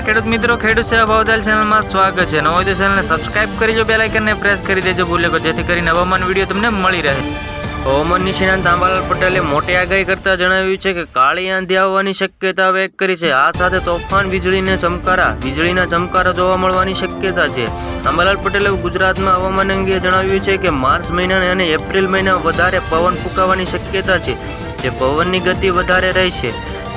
ખેડૂત મિત્રો, ખેડૂત સેવા ભાવતાલ ચેનલમાં સ્વાગત છે। ન હોય તો ચેનલને સબસ્ક્રાઇબ કરી જો, બેલ આઇકનને પ્રેસ કરી દેજો ભૂલ્યો, જેથી કરીને હવામાન વિડીયો તમને મળી રહે। હવામાન નિષ્ણાત આંબાલાલ પટેલે મોટી આગાહી કરતા જણાવ્યું છે કે કાળી આંધી આવવાની શક્યતા વ્યક્ત કરી છે। આ સાથે તોફાન વીજળીના ચમકારા જોવા મળવાની શક્યતા છે। આંબાલાલ પટેલે ગુજરાતમાં હવામાન અંગે જણાવ્યું છે કે માર્ચ મહિના અને એપ્રિલ મહિના વધારે પવન ફૂંકાવાની શક્યતા છે, જે પવનની ગતિ વધારે રહેશે,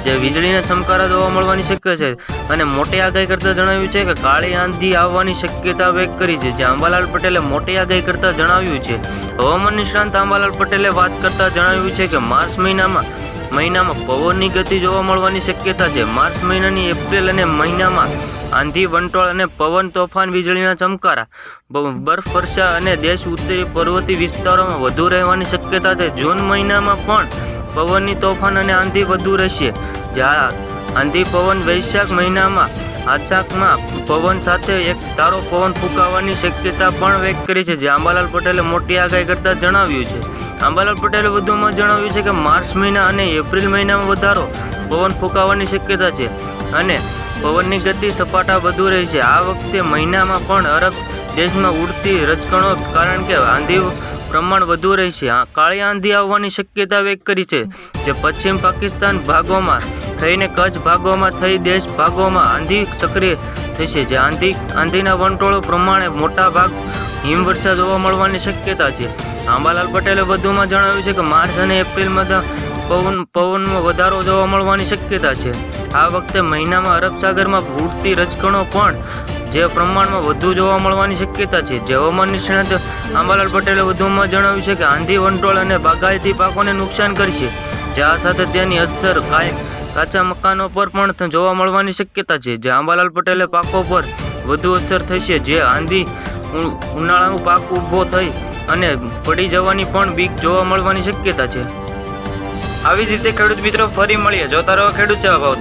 જે વીજળીના ચમકારા જોવા મળવાની શક્યતા છે। અને મોટી આગાહી કરતા જણાવ્યું છે કે કાળી આંધી આવવાની શક્યતા વ્યક્ત કરી છે, જે આંબાલાલ પટેલે મોટી આગાહી કરતા જણાવ્યું છે। હવામાન નિષ્ણાત આંબાલાલ પટેલે વાત કરતા જણાવ્યું છે કે માર્ચ મહિનામાં પવનની ગતિ જોવા મળવાની શક્યતા છે। માર્ચ મહિનાની એપ્રિલ અને મહિનામાં આંધી, વંટોળ અને પવન, તોફાન, વીજળીના ચમકારા, બરફવર્ષા અને દેશ ઉત્તરી પર્વતીય વિસ્તારોમાં વધુ રહેવાની શક્યતા છે। જૂન મહિનામાં પણ પવનની તોફાન અને આંધી વધુ રહેશે, જ્યાં આંધી પવન વૈશાખ મહિનામાં આછાકમાં પવન સાથે એક તારો પવન ફૂંકાવાની શક્યતા પણ વ્યક્ત કરી છે, જે આંબાલાલ પટેલે મોટી આગાહી કરતા જણાવ્યું છે। આંબાલાલ પટેલે વધુમાં જણાવ્યું છે કે માર્ચ મહિના અને એપ્રિલ મહિનામાં વધારો પવન ફૂંકાવાની શક્યતા છે અને પવનની ગતિ સપાટા વધુ રહી છે। આ વખતે મહિનામાં પણ અરબ દેશમાં ઉડતી રજકણો કારણ કે આંધી પ્રમાણ વધુ રહેશે। કાળી આંધી આવવાની શક્યતા વ્યક્ત કરી છે, જે પશ્ચિમ પાકિસ્તાન ભાગોમાં થઈને કચ્છ ભાગોમાં થઈ દેશ ભાગોમાં આંધી સક્રિય થશે, જે આંધીના વંટોળો પ્રમાણે મોટા ભાગ હિમવર્ષા જોવા મળવાની શક્યતા છે। આંબાલાલ પટેલે વધુમાં જણાવ્યું છે કે માર્ચ અને એપ્રિલમાં પવનમાં વધારો જોવા મળવાની શક્યતા છે। આ વખતે મહિનામાં અરબ સાગરમાં ઉડતી રજકણો પણ જે પ્રમાણમાં વધુ જોવા મળવાની શક્યતા છે। જે હવામાન નિષ્ણાત આંબાલાલ પટેલે વધુમાં જણાવ્યું છે કે આંધી, વંટોળ અને બાગાયતી પાકોને નુકસાન કરશે, જે આ સાથે તેની અસર કાચા મકાનો પર પણ જોવા મળવાની શક્યતા છે। જે આંબાલાલ પટેલે પાકો પર વધુ અસર થશે, જે આંધી ઉનાળાનો પાક ઊભો થઈ અને પડી જવાની પણ બીક જોવા મળવાની શક્યતા છે। આવી જ રીતે ખેડૂત મિત્રો ફરી મળીએ, જોતા રહો ખેડૂત સેવા ભાવ।